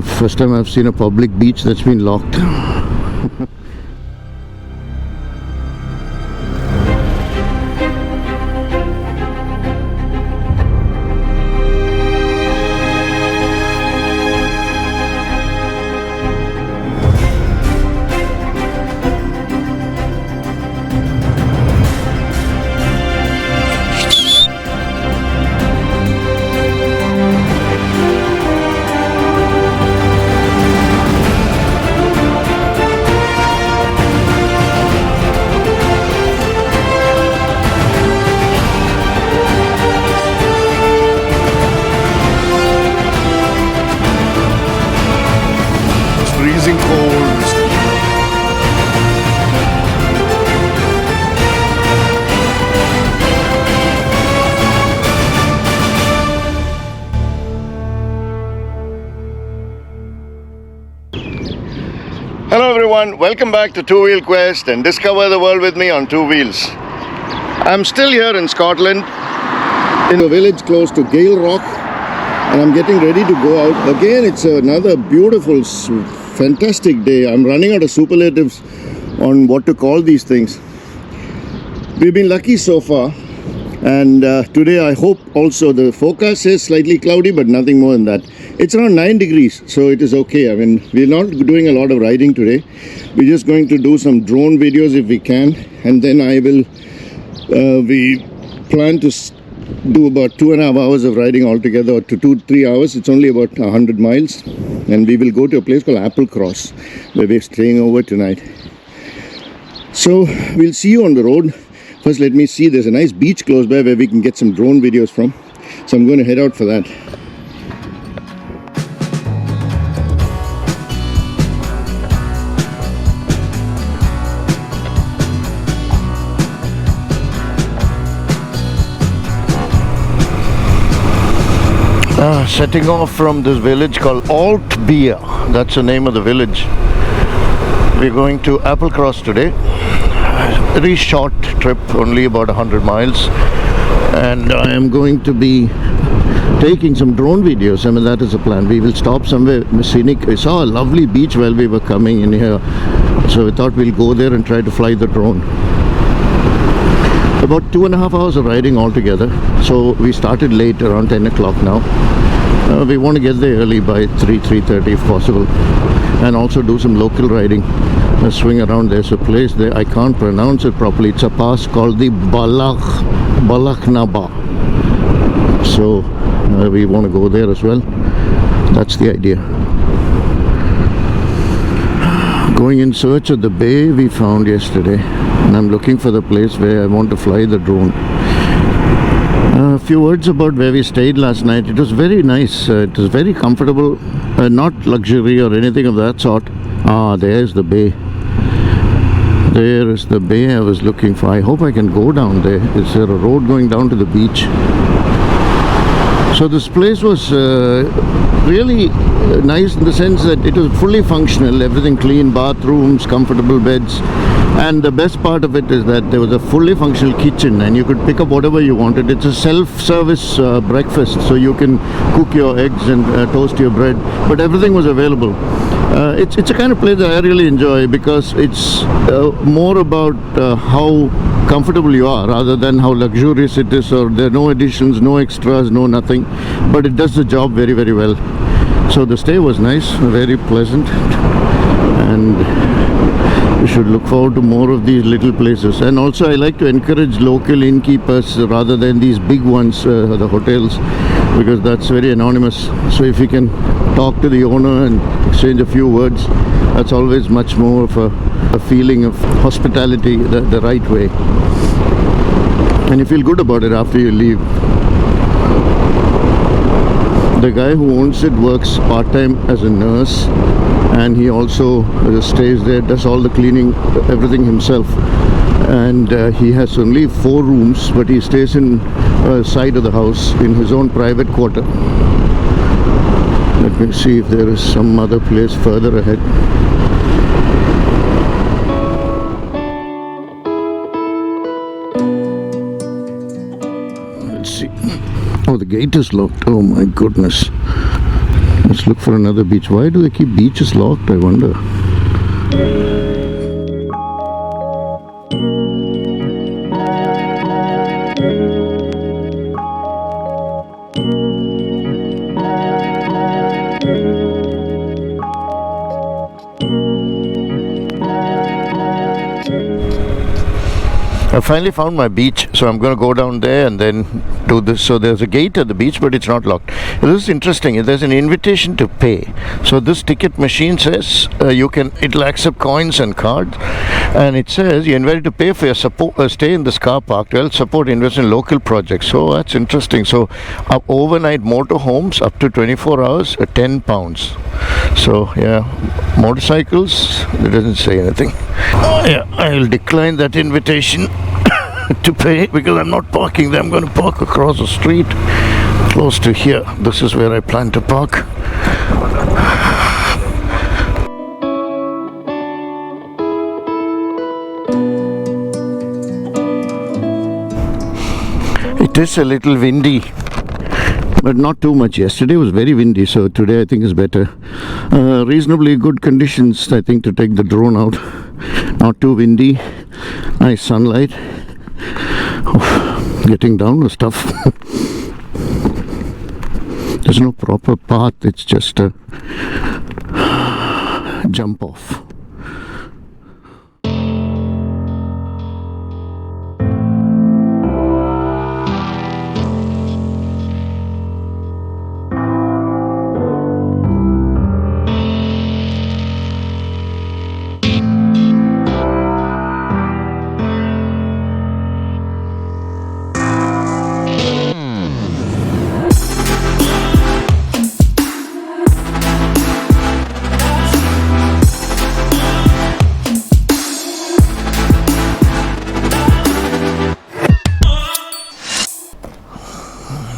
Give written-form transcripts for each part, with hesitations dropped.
First time I've seen a public beach that's been locked. Freezing cold. Hello everyone, welcome back to Two Wheel Quest and discover the world with me on two wheels. I'm still here in Scotland in a village close to Gale Rock, and I'm getting ready to go out. Again, it's another beautiful, fantastic day. I'm running out of superlatives on what to call these things. We've been lucky so far, and today I hope also the forecast says slightly cloudy, but nothing more than that. It's around 9 degrees, so it is okay. I mean, we're not doing a lot of riding today. We're just going to do some drone videos if we can, and then we plan to do about 2.5 hours of riding altogether, or to 2-3 hours. It's only about 100 miles, and we will go to a place called Applecross where we're staying over tonight. So we'll see you on the road. First, let me see, there's a nice beach close by where we can get some drone videos from, so I'm going to head out for that. Setting off from this village called Altbia. That's the name of the village. We're going to Applecross today. Very short trip, only about 100 miles. And I am going to be taking some drone videos. I mean, that is the plan. We will stop somewhere scenic. We saw a lovely beach while we were coming in here, so we thought we'll go there and try to fly the drone. About 2.5 hours of riding altogether. So we started late, around 10 o'clock now. We want to get there early by 3:30 if possible, and also do some local riding. Swing around. There's a place there, I can't pronounce it properly. It's a pass called the Balaknaba. So we want to go there as well. That's the idea. Going in search of the bay we found yesterday, and I'm looking for the place where I want to fly the drone. A few words about where we stayed last night. It was very nice. It was very comfortable, not luxury or anything of that sort. There's the bay. There is the bay I was looking for. I hope I can go down there. Is there a road going down to the beach? So this place was really nice in the sense that it was fully functional, everything clean, bathrooms, comfortable beds, and the best part of it is that there was a fully functional kitchen and you could pick up whatever you wanted. It's a self-service breakfast, so you can cook your eggs and toast your bread, but everything was available. It's a kind of place that I really enjoy because it's more about how comfortable you are rather than how luxurious it is, or there are no additions, no extras, no nothing, but it does the job very, very well. So the stay was nice, very pleasant, and we should look forward to more of these little places. And also I like to encourage local innkeepers rather than these big ones, the hotels, because that's very anonymous. So if you can talk to the owner and exchange a few words, that's always much more of a feeling of hospitality the right way, and you feel good about it after you leave. The guy who owns it works part-time as a nurse, and he also stays there, does all the cleaning, everything himself, and he has only 4 rooms, but he stays in side of the house in his own private quarter. Let me see if there is some other place further ahead. Let's see. Oh, the gate is locked. Oh my goodness. Let's look for another beach. Why do they keep beaches locked, I wonder? I finally found my beach, so I'm going to go down there and then do this. So there's a gate at the beach, but it's not locked. This is interesting. There's an invitation to pay. So this ticket machine says it'll accept coins and cards, and it says you're invited to pay for your stay in this car park to help support invest in local projects. So that's interesting. So overnight motorhomes up to 24 hours at £10. So yeah, motorcycles, it doesn't say anything. Oh yeah, I'll decline that invitation to pay because I'm not parking there. I'm going to park across the street close to here. This is where I plan to park. It is a little windy, but not too much. Yesterday was very windy, so today I think is better. Reasonably good conditions, I think, to take the drone out. Not too windy, nice sunlight. Oh, getting down was tough. There's no proper path, it's just a jump off.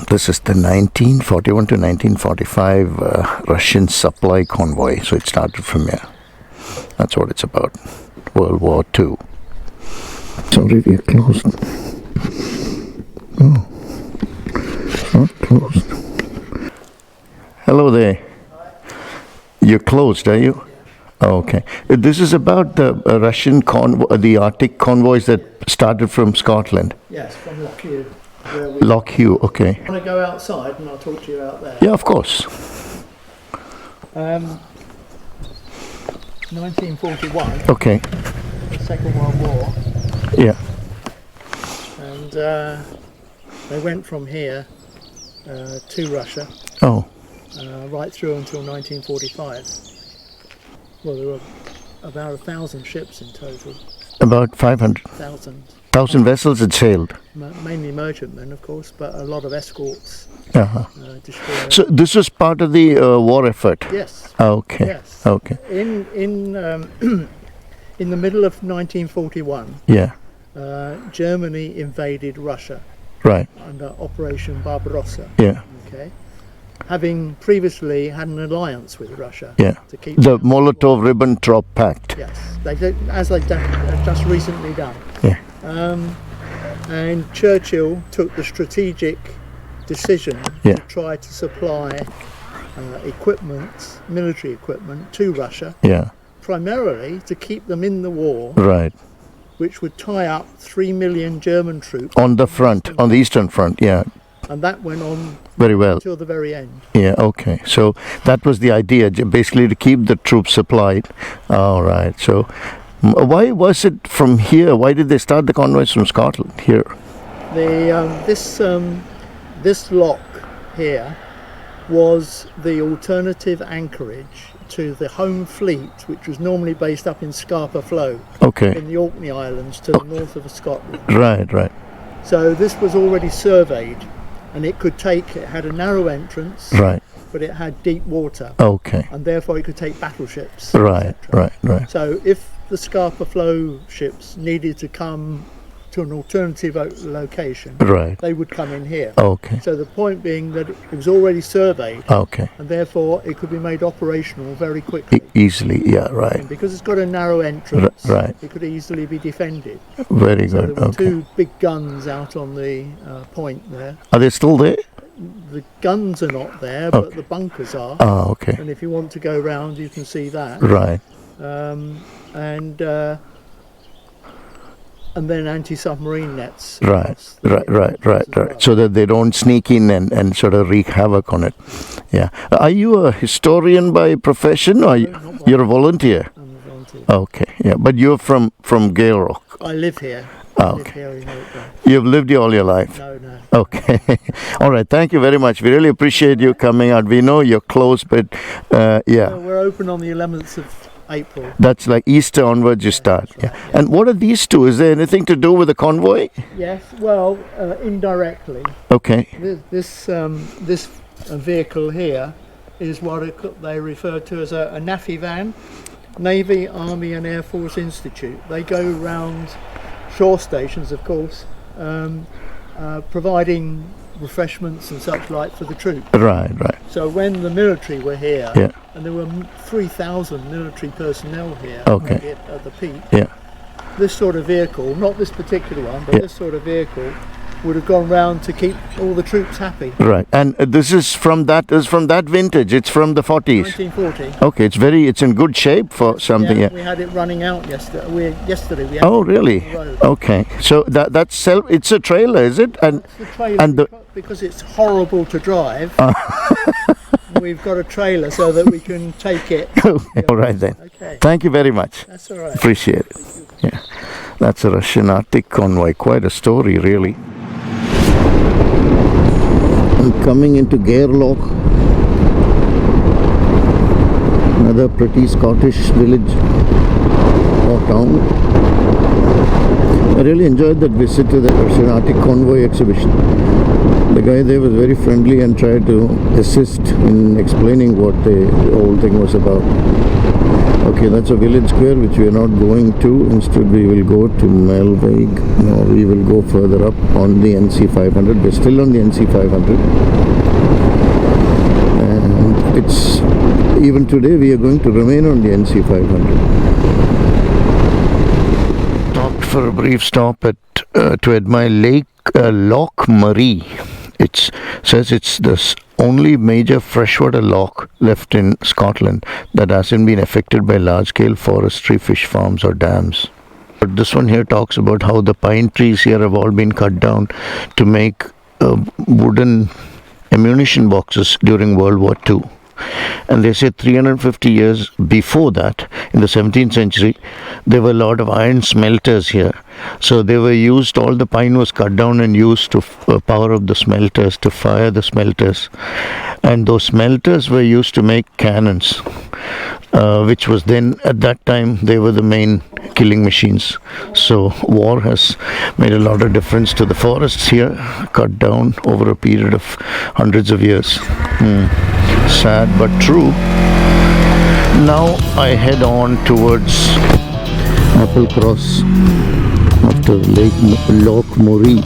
This is the 1941 to 1945 Russian supply convoy. So it started from here. That's what it's about. World War II. Sorry, we are closed. Oh, it's not closed. Hello there. You're closed, are you? Oh, okay. This is about the Russian the Arctic convoys that started from Scotland. Yes, from Loch Murray. Loch Murray, okay. I want to go outside and I'll talk to you out there. Yeah, of course. 1941, Okay. the Second World War, Yeah. and they went from here to Russia Oh, right through until 1945. Well, there were about 1,000 ships in total. about 500,000 vessels had sailed. Mainly merchantmen, of course, but a lot of escorts, Uh-huh. destroyers. So this was part of the war effort. Yes. Okay. Yes. Okay. In in the middle of 1941, Yeah. Germany invaded Russia Right. under Operation Barbarossa. Yeah. Okay, having previously had an alliance with Russia. Yeah. To keep The Molotov-Ribbentrop Pact. Yes, they did, as they've just recently done. Yeah. And Churchill took the strategic decision Yeah. to try to supply equipment, military equipment, to Russia, Yeah. primarily to keep them in the war, Right. which would tie up 3 million German troops. On the front, on the eastern front. Yeah. And that went on Very well. till the very end. Yeah. Okay. So that was the idea, basically to keep the troops supplied. All right. So why was it from here? Why did they start the convoys from Scotland here? This lock here was the alternative anchorage to the home fleet, which was normally based up in Scapa Flow Okay. in the Orkney Islands to the north of Scotland. Right. Right. So this was already surveyed, and it had a narrow entrance, Right. but it had deep water, Okay. and therefore it could take battleships. Right. etc. Right. Right. So if the Scapa Flow ships needed to come to an alternative location, Right. they would come in here. Okay. So the point being that it was already surveyed, Okay. and therefore it could be made operational very quickly. Easily. Yeah. Right. And because it's got a narrow entrance, right. it could easily be defended. Very So good. there were Okay. two big guns out on the point there. Are they still there? the guns are not there, but the bunkers are. Ah, okay. And if you want to go round, you can see that. Right. And then anti-submarine nets. Right, across the right. as well. So that they don't sneak in and sort of wreak havoc on it. Yeah. Are you a historian by profession, or No, not by- you're a volunteer? I'm a volunteer. Okay. Yeah. But you're from Gale Rock. I live here. Ah, I live okay. here in Oakland. You've lived here all your life. No. Okay. All right. Thank you very much. We really appreciate you coming out. We know you're close, but yeah. Well, we're open on the 11th of April. That's like Easter onwards you start. that's right, Yeah. yeah. And what are these two? Is there anything to do with the convoy? Yes, well, indirectly. Okay. This vehicle here is what they refer to as a NAFI van, Navy, Army and Air Force Institute. They go round shore stations, of course, providing refreshments and such like for the troops. Right. So when the military were here, Yeah. and there were 3,000 military personnel here Okay. at the peak, Yeah. this sort of vehicle, not this particular one, but Yeah. this sort of vehicle would have gone round to keep all the troops happy. Right. And this is from that vintage. It's from the 40s. 1940. Okay. It's in good shape for something. Yeah. We had it running out yesterday. Yesterday we had Oh, it really? on the road. Okay. So it's a trailer, is it? And It's the trailer and the- because it's horrible to drive. We've got a trailer so that we can take it. okay. All right then. Okay, Thank you very much. that's all right. Appreciate it. Yeah. That's a Russian Arctic convoy. Quite a story, really. I'm coming into Gairloch, another pretty Scottish village or town. I really enjoyed that visit to the Russian Arctic convoy exhibition. The guy there was very friendly and tried to assist in explaining what the whole thing was about. Okay, that's a village square which we are not going to. Instead we will go to Melvig. No, we will go further up on the NC 500. We're still on the NC 500. And it's even today we are going to remain on the NC 500. Stopped for a brief stop at to admire Loch Murray. It says it's the only major freshwater loch left in Scotland that hasn't been affected by large-scale forestry, fish farms or dams. But this one here talks about how the pine trees here have all been cut down to make wooden ammunition boxes during World War II. And they say 350 years before that, in the 17th century, there were a lot of iron smelters here. So they were used, all the pine was cut down and used to power up the smelters, to fire the smelters. And those smelters were used to make cannons, which was then, at that time, they were the main killing machines. So war has made a lot of difference to the forests here, cut down over a period of hundreds of years. Sad but true. Now I head on towards Applecross after Loch Murray.